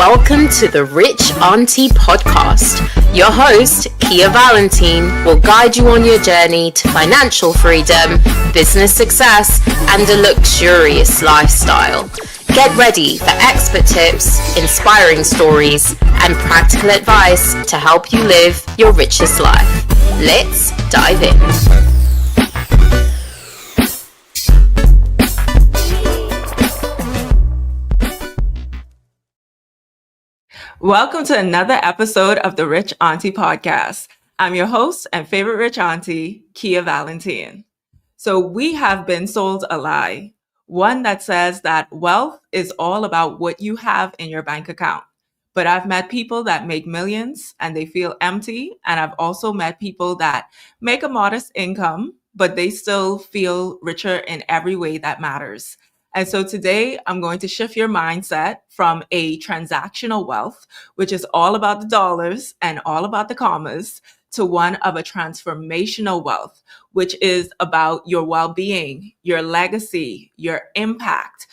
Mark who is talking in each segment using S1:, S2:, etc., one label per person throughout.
S1: Welcome to the Rich Auntie Podcast. Your host, Kia Valentine, will guide you on your journey to financial freedom, business success, and a luxurious lifestyle. Get ready for expert tips, inspiring stories, and practical advice to help you live your richest life. Let's dive in.
S2: Welcome to another episode of the Rich Auntie Podcast. I'm your host and favorite Rich Auntie, Kia Valentine. So we have been sold a lie, one that says that wealth is all about what you have in your bank account. But I've met people that make millions and they feel empty. And I've also met people that make a modest income, but they still feel richer in every way that matters. And so today I'm going to shift your mindset from a transactional wealth, which is all about the dollars and all about the commas, to one of a transformational wealth, which is about your well-being, your legacy, your impact,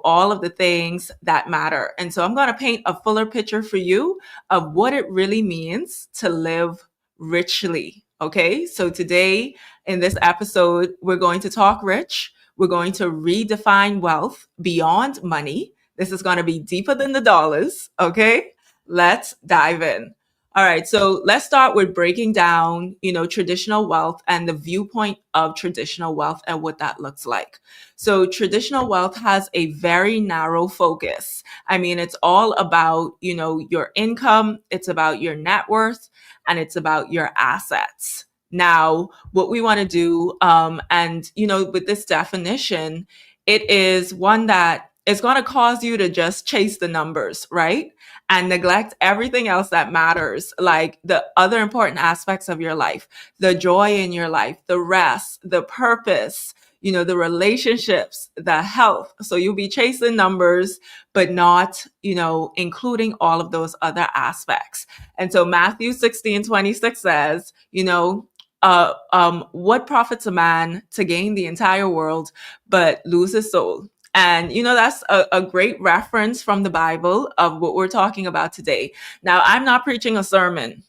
S2: all of the things that matter. And so I'm going to paint a fuller picture for you of what it really means to live richly. Okay, so today in this episode, we're going to talk rich. We're going to redefine wealth beyond money. This is going to be deeper than the dollars. Okay, let's dive in. All right, so let's start with breaking down, traditional wealth and the viewpoint of traditional wealth and what that looks like. So traditional wealth has a very narrow focus. I mean, it's all about, your income, it's about your net worth, and it's about your assets. Now, what we want to do, with this definition, it is one that is going to cause you to just chase the numbers, right? And neglect everything else that matters, like the other important aspects of your life, the joy in your life, the rest, the purpose, the relationships, the health. So you'll be chasing numbers, but not, including all of those other aspects. And so Matthew 16:26 says, what profits a man to gain the entire world, but lose his soul? And, that's a great reference from the Bible of what we're talking about today. Now, I'm not preaching a sermon.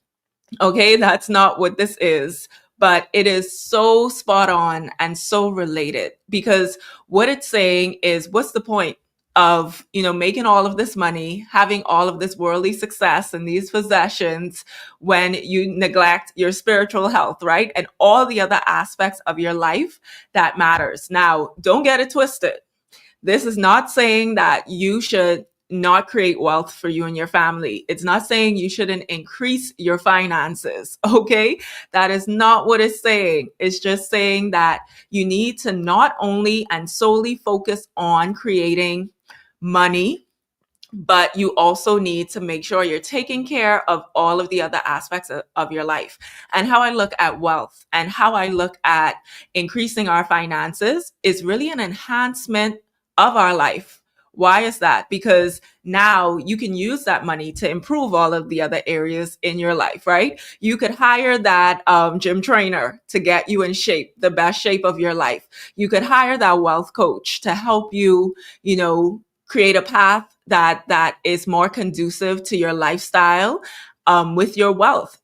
S2: Okay, that's not what this is. But it is so spot on and so related, because what it's saying is, what's the point of, making all of this money, having all of this worldly success and these possessions when you neglect your spiritual health, right? And all the other aspects of your life that matters. Now, don't get it twisted. This is not saying that you should not create wealth for you and your family. It's not saying you shouldn't increase your finances, okay? That is not what it's saying. It's just saying that you need to not only and solely focus on creating money, but you also need to make sure you're taking care of all of the other aspects of your life. And how I look at wealth and how I look at increasing our finances is really an enhancement of our life. Why is that? Because now you can use that money to improve all of the other areas in your life, right? You could hire that gym trainer to get you in shape, the best shape of your life. You could hire that wealth coach to help you, create a path that is more conducive to your lifestyle. With your wealth,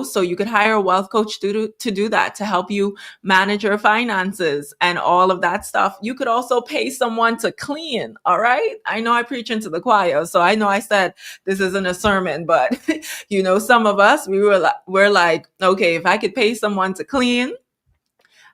S2: so you could hire a wealth coach to do that, to help you manage your finances and all of that stuff. You could also pay someone to clean. All right. I know I preach into the choir, so I know I said this isn't a sermon, but some of us, we're like, okay, if I could pay someone to clean,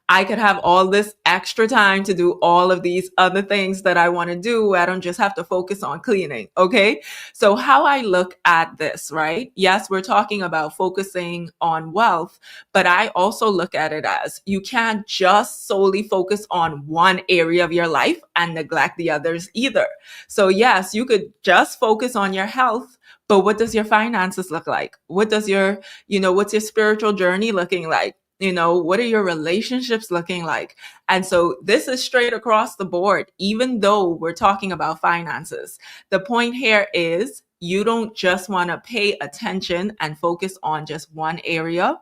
S2: I could have all this extra time to do all of these other things that I want to do. I don't just have to focus on cleaning. Okay. So how I look at this, right? Yes, we're talking about focusing on wealth, but I also look at it as you can't just solely focus on one area of your life and neglect the others either. So yes, you could just focus on your health, but what does your finances look like? What does what's your spiritual journey looking like? What are your relationships looking like? And so this is straight across the board, even though we're talking about finances. The point here is you don't just want to pay attention and focus on just one area,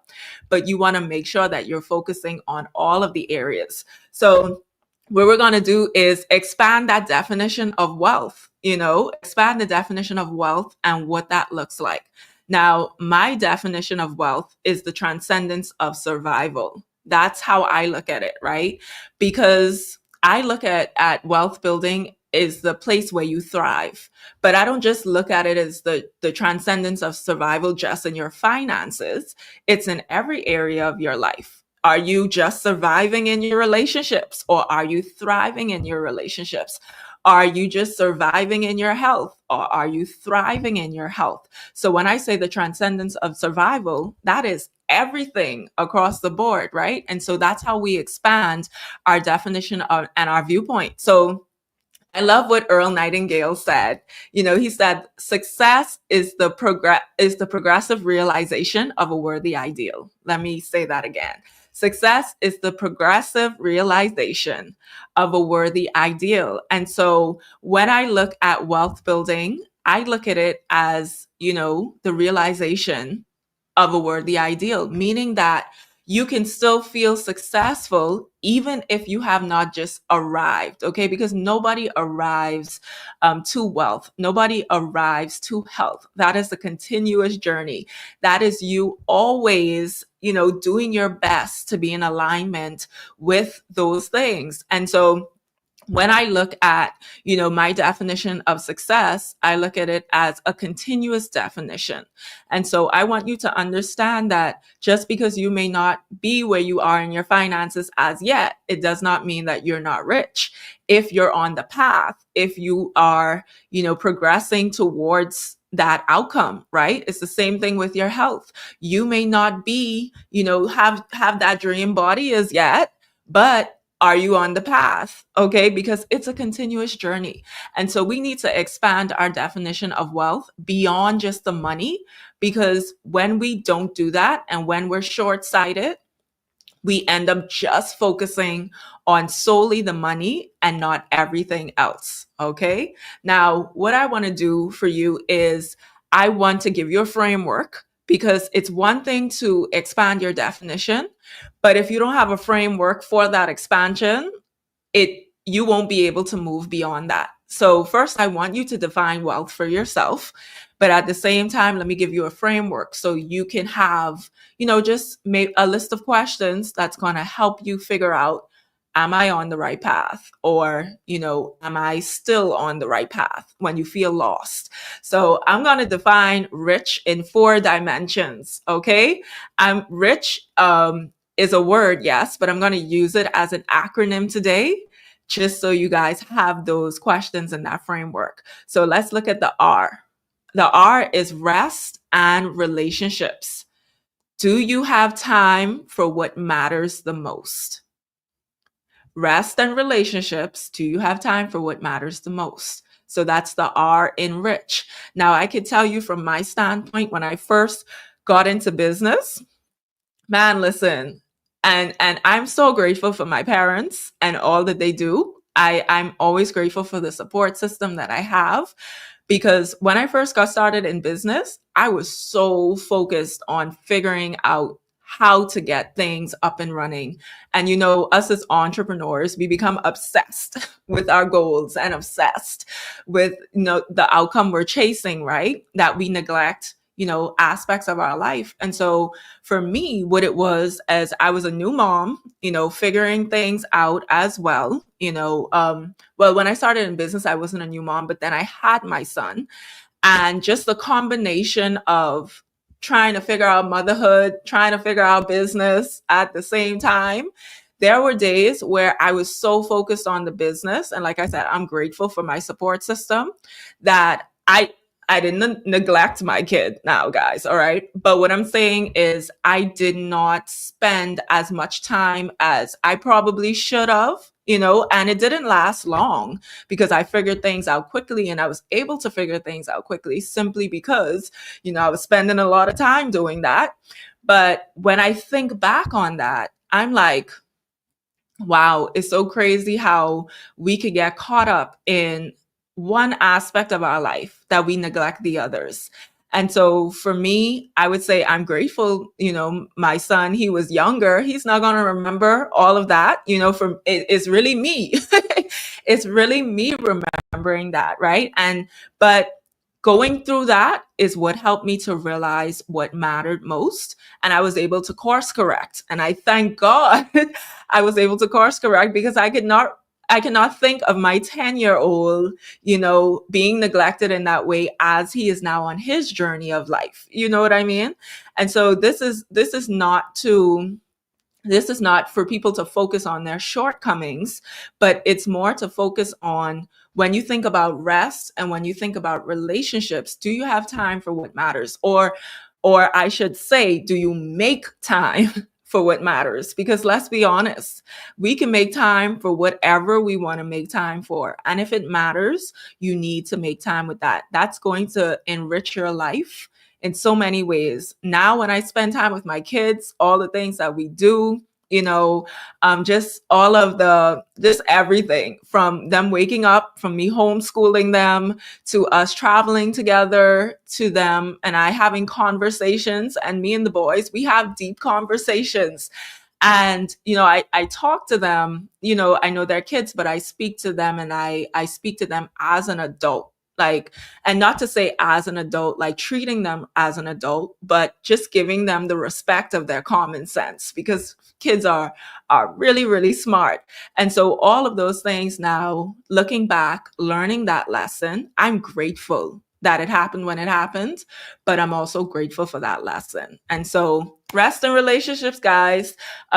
S2: but you want to make sure that you're focusing on all of the areas. So what we're going to do is expand that definition of wealth. expand the definition of wealth and what that looks like. Now, my definition of wealth is the transcendence of survival. That's how I look at it, right? Because I look at wealth building is the place where you thrive. But I don't just look at it as the transcendence of survival just in your finances. It's in every area of your life. Are you just surviving in your relationships, or are you thriving in your relationships? Are you just surviving in your health, or are you thriving in your health? So when I say the transcendence of survival, that is everything across the board, right? And so that's how we expand our definition of and our viewpoint. So I love what Earl Nightingale said. He said, success is the progressive realization of a worthy ideal. Let me say that again. Success is the progressive realization of a worthy ideal. And so when I look at wealth building, I look at it as, the realization of a worthy ideal, meaning that you can still feel successful even if you have not just arrived, okay? Because nobody arrives to wealth. Nobody arrives to health. That is a continuous journey. That is you always, doing your best to be in alignment with those things. And so when I look at, my definition of success, I look at it as a continuous definition. And so I want you to understand that just because you may not be where you are in your finances as yet, it does not mean that you're not rich. If you're on the path, if you are, progressing towards that outcome, right? It's the same thing with your health. You may not be, have that dream body as yet, but are you on the path? Okay, because it's a continuous journey. And so we need to expand our definition of wealth beyond just the money, because when we don't do that and when we're short-sighted, we end up just focusing on solely the money and not everything else. Okay. Now, what I want to do for you is I want to give you a framework, because it's one thing to expand your definition, but if you don't have a framework for that expansion, you won't be able to move beyond that. So first, I want you to define wealth for yourself. But at the same time, let me give you a framework so you can have, just make a list of questions that's going to help you figure out, am I on the right path? Or, am I still on the right path when you feel lost? So I'm going to define rich in 4 dimensions. Okay. I'm rich, is a word, yes, but I'm going to use it as an acronym today, just so you guys have those questions in that framework. So let's look at the R. The R is rest and relationships. Do you have time for what matters the most? Rest and relationships. Do you have time for what matters the most? So that's the R in rich. Now, I could tell you from my standpoint, when I first got into business, man, listen, and I'm so grateful for my parents and all that they do. I'm always grateful for the support system that I have, because when I first got started in business, I was so focused on figuring out how to get things up and running. And us as entrepreneurs, we become obsessed with our goals and obsessed with the outcome we're chasing, right? That we neglect aspects of our life. And so for me, what it was, as I was a new mom, figuring things out as well, well, when I started in business, I wasn't a new mom, but then I had my son, and just the combination of trying to figure out motherhood, trying to figure out business at the same time. There were days where I was so focused on the business. And like I said, I'm grateful for my support system, that I didn't neglect my kid now, guys. All right. But what I'm saying is I did not spend as much time as I probably should have, and it didn't last long, because I figured things out quickly, and I was able to figure things out quickly simply because, I was spending a lot of time doing that. But when I think back on that, I'm like, wow, it's so crazy how we could get caught up in one aspect of our life that we neglect the others. And so for me, I would say I'm grateful, my son, he was younger. He's not going to remember all of that, from it's really me. it's really me remembering that, right? But going through that is what helped me to realize what mattered most. And I was able to course correct. And I thank God I was able to course correct, because I cannot think of my 10-year-old, being neglected in that way as he is now on his journey of life. You know what I mean? And so this is not for people to focus on their shortcomings, but it's more to focus on, when you think about rest and when you think about relationships, do you have time for what matters? Or I should say, do you make time for what matters? Because let's be honest, we can make time for whatever we want to make time for. And if it matters, you need to make time with that. That's going to enrich your life in so many ways. Now, when I spend time with my kids, all the things that we do, just just everything, from them waking up, from me homeschooling them, to us traveling together, to them and I having conversations, and me and the boys, we have deep conversations. And, I talk to them, I know they're kids, but I speak to them, and I speak to them as an adult. Like, and not to say as an adult, like treating them as an adult, but just giving them the respect of their common sense, because kids are really, really smart. And so all of those things, now looking back, learning that lesson, I'm grateful that it happened when it happened, but I'm also grateful for that lesson. And so rest in relationships, guys.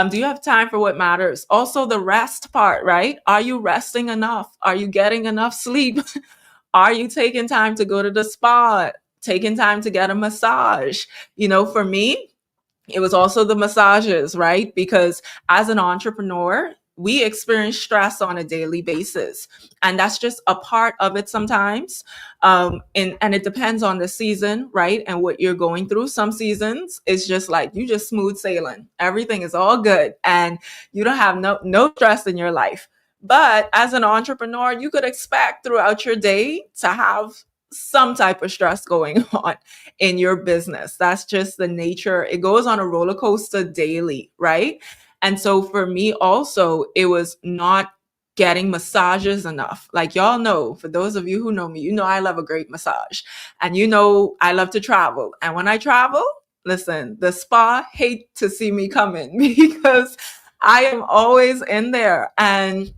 S2: Do you have time for what matters? Also the rest part, right? Are you resting enough? Are you getting enough sleep? Are you taking time to go to the spa, taking time to get a massage? For me, it was also the massages, right? Because as an entrepreneur, we experience stress on a daily basis. And that's just a part of it sometimes. And it depends on the season, right? And what you're going through. Some seasons, it's just like you just smooth sailing. Everything is all good. And you don't have no stress in your life. But as an entrepreneur, you could expect throughout your day to have some type of stress going on in your business. That's just the nature. It goes on a roller coaster daily, right? And so for me also, it was not getting massages enough. Like, y'all know, for those of you who know me, I love a great massage, and I love to travel. And when I travel, listen, the spa hate to see me coming because I am always in there. And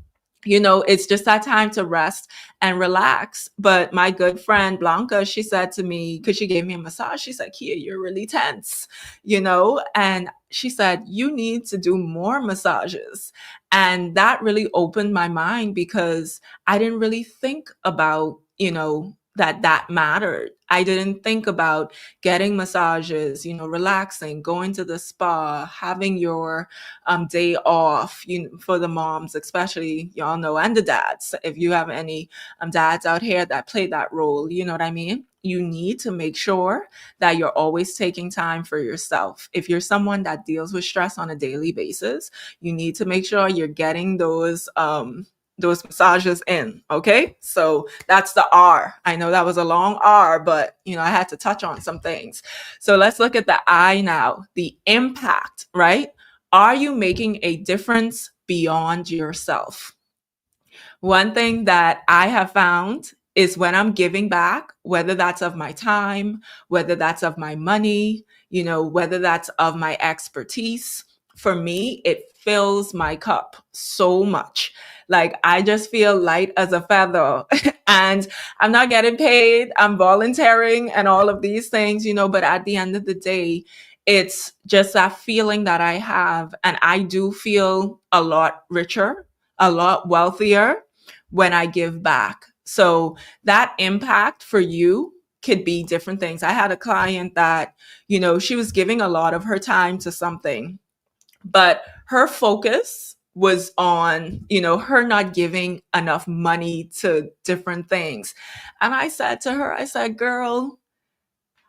S2: it's just that time to rest and relax. But my good friend Blanca, she said to me, because she gave me a massage, she said, Kia, you're really tense, and she said, you need to do more massages. And that really opened my mind, because I didn't really think about, that mattered. I didn't think about getting massages, relaxing, going to the spa, having your day off, for the moms, especially, y'all know, and the dads. If you have any dads out here that play that role, you know what I mean? You need to make sure that you're always taking time for yourself. If you're someone that deals with stress on a daily basis, you need to make sure you're getting those massages in. Okay. So that's the R. I know that was a long R, but I had to touch on some things. So let's look at the I now, the impact, right? Are you making a difference beyond yourself? One thing that I have found is when I'm giving back, whether that's of my time, whether that's of my money, whether that's of my expertise, for me, it fills my cup so much. Like, I just feel light as a feather and I'm not getting paid. I'm volunteering and all of these things, but at the end of the day, it's just that feeling that I have. And I do feel a lot richer, a lot wealthier when I give back. So that impact for you could be different things. I had a client that, she was giving a lot of her time to something, but her focus was on, her not giving enough money to different things. And I said to her, I said, girl,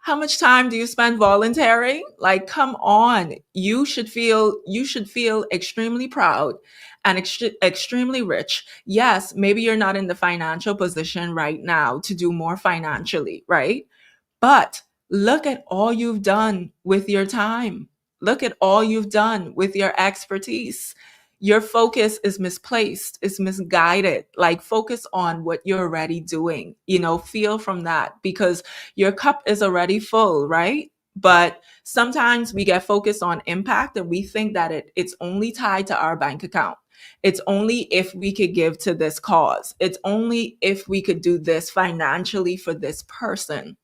S2: how much time do you spend volunteering? Like, come on. You should feel extremely proud and extremely rich. Yes, maybe you're not in the financial position right now to do more financially, right? But look at all you've done with your time. Look at all you've done with your expertise. your focus is misplaced, is misguided. Like, focus on what you're already doing, feel from that, because your cup is already full, right? But sometimes we get focused on impact and we think that it's only tied to our bank account. It's only if we could give to this cause. It's only if we could do this financially for this person.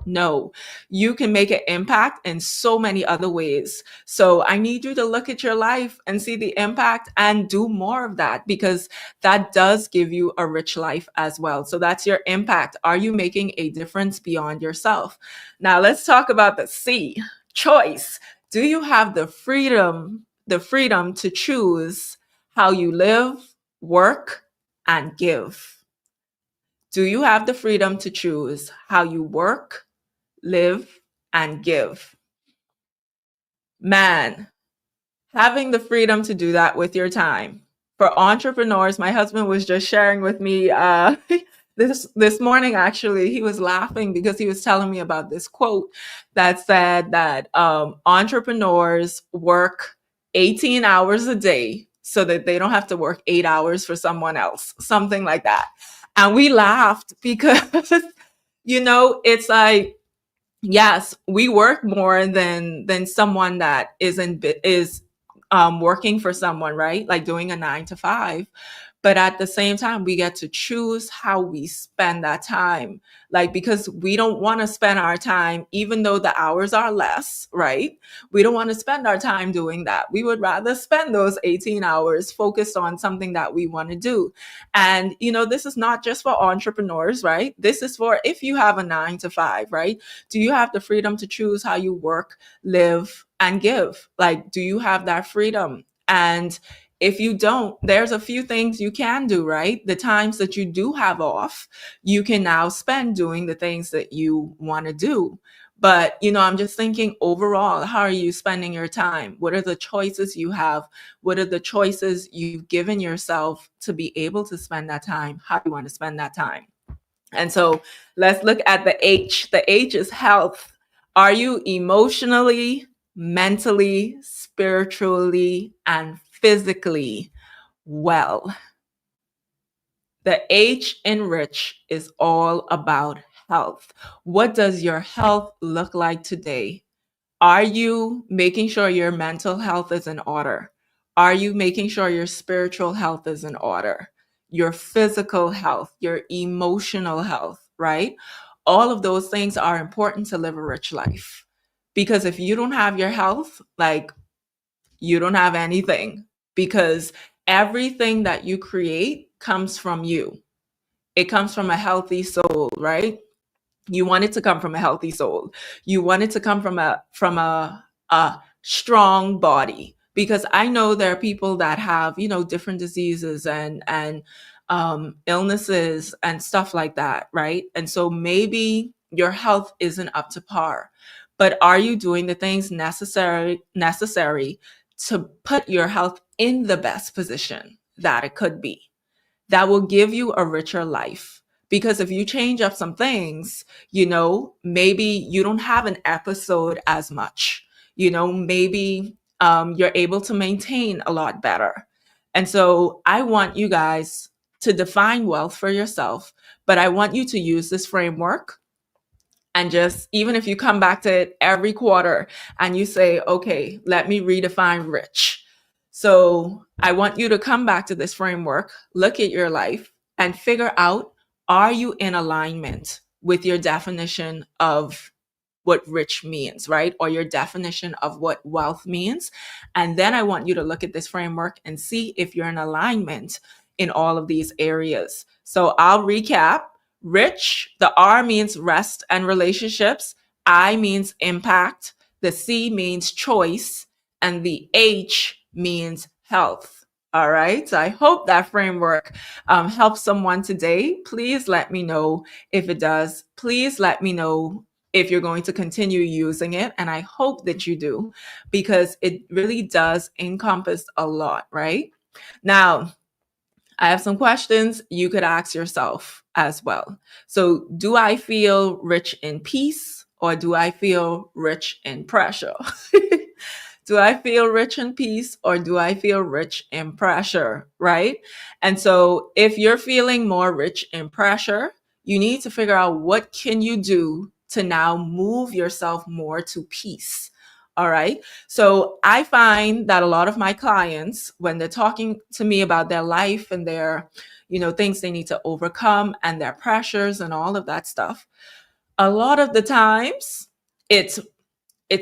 S2: No, you can make an impact in so many other ways. So I need you to look at your life and see the impact and do more of that, because that does give you a rich life as well. So that's your impact. Are you making a difference beyond yourself? Now let's talk about the C, choice. Do you have the freedom to choose how you live, work, and give? Do you have the freedom to choose how you work, live, and give? Man, having the freedom to do that with your time. For entrepreneurs, my husband was just sharing with me this morning, actually. He was laughing because he was telling me about this quote that said that entrepreneurs work 18 hours a day so that they don't have to work 8 hours for someone else, something like that. And we laughed because, it's like, yes, we work more than someone that is working for someone, right? Like doing a 9 to 5. But at the same time, we get to choose how we spend that time. Like, because we don't want to spend our time, even though the hours are less, right? We don't want to spend our time doing that. We would rather spend those 18 hours focused on something that we want to do. And, this is not just for entrepreneurs, right? This is for if you have a 9 to 5, right? Do you have the freedom to choose how you work, live, and give? Like, do you have that freedom? And if you don't, there's a few things you can do, right? The times that you do have off, you can now spend doing the things that you want to do. But, I'm just thinking overall, how are you spending your time? What are the choices you have? What are the choices you've given yourself to be able to spend that time? How do you want to spend that time? And so let's look at the H. The H is health. Are you emotionally, mentally, spiritually, and physically well? The H in rich is all about health. What does your health look like today? Are you making sure your mental health is in order? Are you making sure your spiritual health is in order? Your physical health, your emotional health, right? All of those things are important to live a rich life. Because if you don't have your health, like, you don't have anything, because everything that you create comes from you. It comes from a healthy soul, right? You want it to come from a healthy soul. You want it to come from a strong body, because I know there are people that have, different diseases and illnesses and stuff like that, right? And so maybe your health isn't up to par, but are you doing the things necessary to put your health in the best position that it could be? That will give you a richer life. Because if you change up some things, maybe you don't have an episode as much, maybe you're able to maintain a lot better. And so I want you guys to define wealth for yourself, but I want you to use this framework. And just, even if you come back to it every quarter and you say, okay, let me redefine rich. So I want you to come back to this framework, look at your life, and figure out, are you in alignment with your definition of what rich means, right? Or your definition of what wealth means. And then I want you to look at this framework and see if you're in alignment in all of these areas. So I'll recap. Rich, the R means rest and relationships. I means impact. The C means choice. And the H means health. All right. So I hope that framework helps someone today. Please let me know if it does. Please let me know if you're going to continue using it. And I hope that you do, because it really does encompass a lot, right? Now, I have some questions you could ask yourself as well. So, do I feel rich in peace, or do I feel rich in pressure? Do I feel rich in peace or do I feel rich in pressure? Right. And so if you're feeling more rich in pressure, you need to figure out what can you do to now move yourself more to peace. All right. So I find that a lot of my clients, when they're talking to me about their life and their, things they need to overcome and their pressures and all of that stuff, a lot of the times it's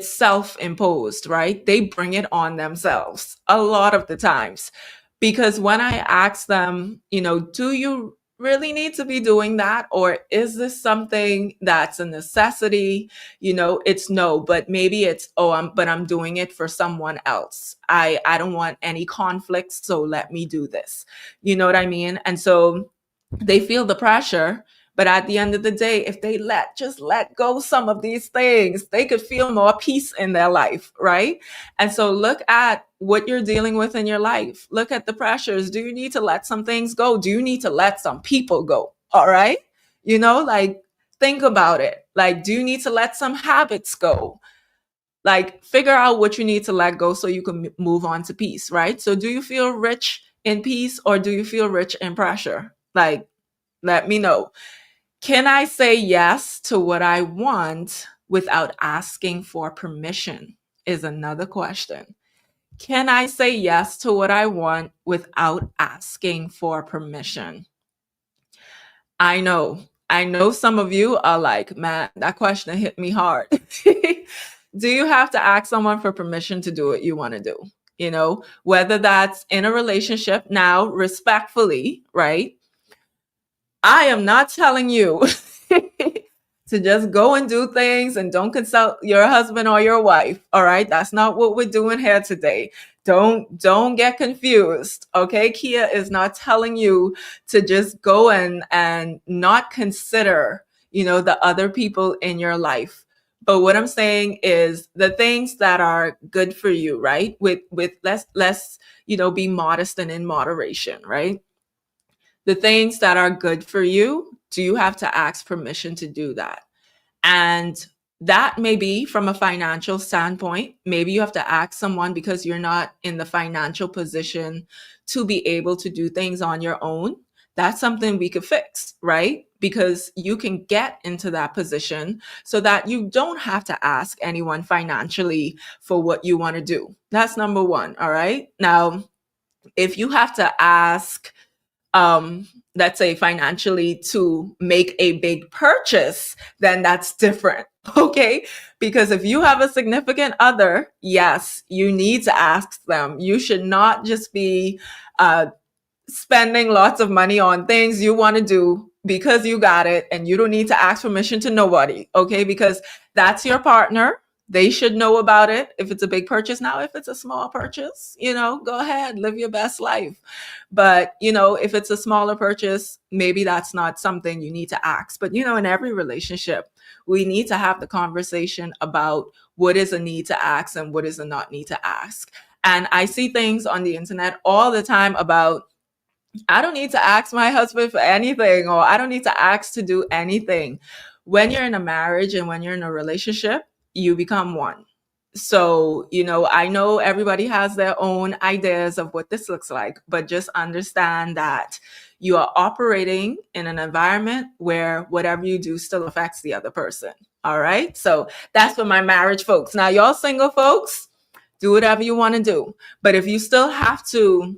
S2: self-imposed, right? They bring it on themselves a lot of the times. Because when I ask them, do you really need to be doing that? Or is this something that's a necessity? It's no, but maybe it's, I'm doing it for someone else. I don't want any conflicts, so let me do this. You know what I mean? And so they feel the pressure. But at the end of the day, if they just let go some of these things, they could feel more peace in their life, right? And so look at what you're dealing with in your life. Look at the pressures. Do you need to let some things go? Do you need to let some people go? All right. Think about it. Do you need to let some habits go? Figure out what you need to let go so you can move on to peace, right? So do you feel rich in peace or do you feel rich in pressure? Let me know. Can I say yes to what I want without asking for permission? Is another question. Can I say yes to what I want without asking for permission? I know some of you are like, man, that question hit me hard. Do you have to ask someone for permission to do what you want to do? Whether that's in a relationship now, respectfully, right? I am not telling you to just go and do things and don't consult your husband or your wife. All right. That's not what we're doing here today. Don't get confused. Okay. Kia is not telling you to just go and not consider, the other people in your life. But what I'm saying is the things that are good for you, right? With less, be modest and in moderation, right? The things that are good for you, do you have to ask permission to do that? And that may be from a financial standpoint. Maybe you have to ask someone because you're not in the financial position to be able to do things on your own. That's something we could fix, right? Because you can get into that position so that you don't have to ask anyone financially for what you want to do. That's number one. All right. Now, if you have to ask, let's say financially to make a big purchase, then that's different. Okay. Because if you have a significant other, yes, you need to ask them. You should not just be spending lots of money on things you want to do because you got it and you don't need to ask permission to nobody. Okay. Because that's your partner. They should know about it if it's a big purchase. Now, if it's a small purchase, go ahead, live your best life. But, if it's a smaller purchase, maybe that's not something you need to ask. But, in every relationship, we need to have the conversation about what is a need to ask and what is a not need to ask. And I see things on the internet all the time about, I don't need to ask my husband for anything, or I don't need to ask to do anything. When you're in a marriage and when you're in a relationship, you become one. So, I know everybody has their own ideas of what this looks like, but just understand that you are operating in an environment where whatever you do still affects the other person. All right. So that's for my marriage folks. Now, y'all single folks, do whatever you want to do. But if you still have to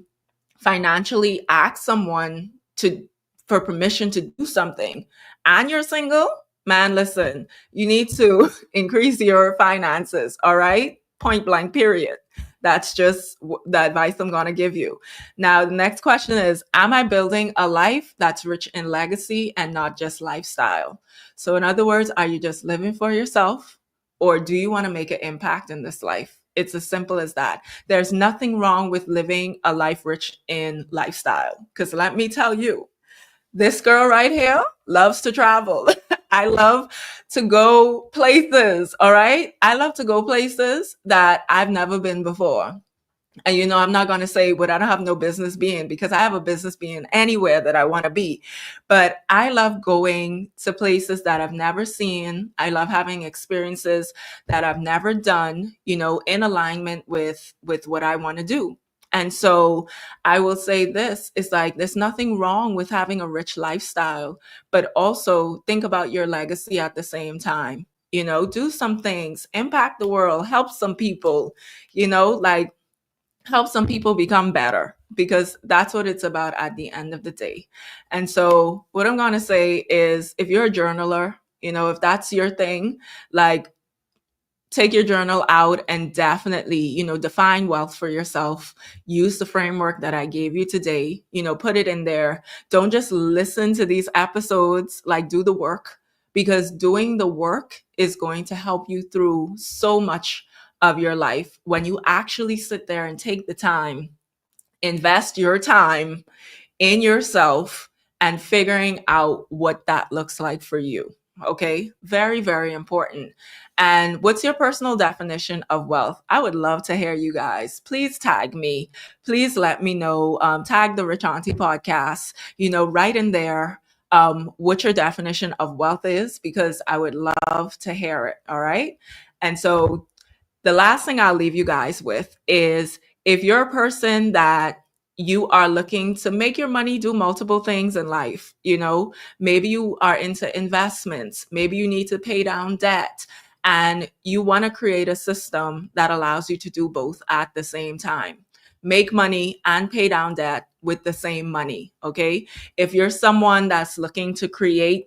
S2: financially ask someone for permission to do something and you're single, man, listen, you need to increase your finances. All right. Point blank, period. That's just the advice I'm going to give you. Now, the next question is, am I building a life that's rich in legacy and not just lifestyle? So in other words, are you just living for yourself or do you want to make an impact in this life? It's as simple as that. There's nothing wrong with living a life rich in lifestyle. Because let me tell you, this girl right here loves to travel. I love to go places. All right. I love to go places that I've never been before. And I'm not going to say what I don't have no business being, because I have a business being anywhere that I want to be. But I love going to places that I've never seen. I love having experiences that I've never done, in alignment with what I want to do. And so I will say this, is like, there's nothing wrong with having a rich lifestyle, but also think about your legacy at the same time. Do some things, impact the world, help some people, like, help some people become better, because that's what it's about at the end of the day. And so what I'm going to say is, if you're a journaler, if that's your thing, like, take your journal out and definitely, define wealth for yourself. Use the framework that I gave you today, put it in there. Don't just listen to these episodes, like, do the work, because doing the work is going to help you through so much of your life when you actually sit there and take the time, invest your time in yourself and figuring out what that looks like for you. Okay. Very, very important. And what's your personal definition of wealth? I would love to hear you guys. Please tag me. Please let me know. Tag the Rich Auntie Podcast, right in there, what your definition of wealth is, because I would love to hear it. All right. And so the last thing I'll leave you guys with is, if you're a person that you are looking to make your money do multiple things in life, maybe you are into investments, maybe you need to pay down debt, and you want to create a system that allows you to do both at the same time. Make money and pay down debt with the same money. Okay. If you're someone that's looking to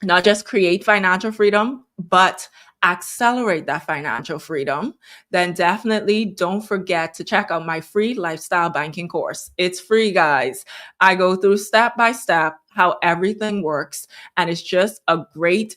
S2: not just create financial freedom, but accelerate that financial freedom, then definitely don't forget to check out my free lifestyle banking course. It's free, guys. I go through step by step how everything works, and it's a great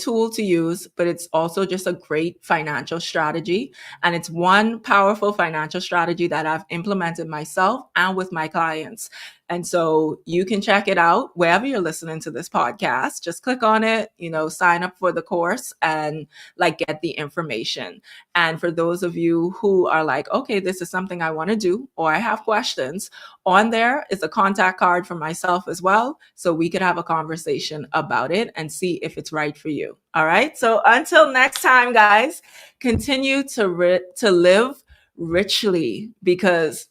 S2: tool to use, but it's also just a great financial strategy. And it's one powerful financial strategy that I've implemented myself and with my clients. And so you can check it out wherever you're listening to this podcast. Just click on it, sign up for the course and get the information. And for those of you who are like, okay, this is something I want to do, or I have questions, on there is a contact card for myself as well. So we could have a conversation about it and see if it's right for you. All right. So until next time, guys, continue to live richly, because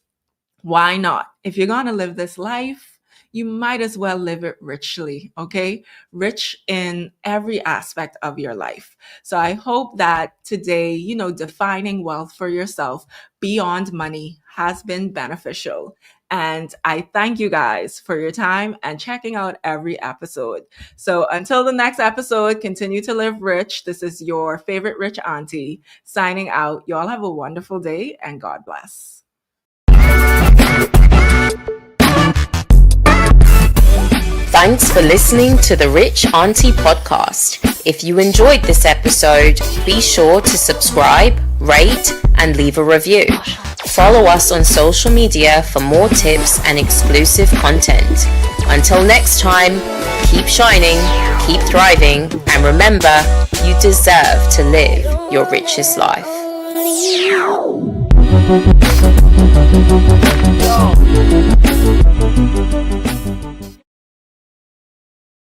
S2: why not? If you're going to live this life, you might as well live it richly, okay? Rich in every aspect of your life. So I hope that today, defining wealth for yourself beyond money has been beneficial. And I thank you guys for your time and checking out every episode. So until the next episode, continue to live rich. This is your favorite Rich Auntie signing out. You all have a wonderful day and God bless.
S1: Thanks for listening to the Rich Auntie Podcast. If you enjoyed this episode, be sure to subscribe, rate, and leave a review. Follow us on social media for more tips and exclusive content. Until next time, keep shining, keep thriving, and remember, you deserve to live your richest life. Yo.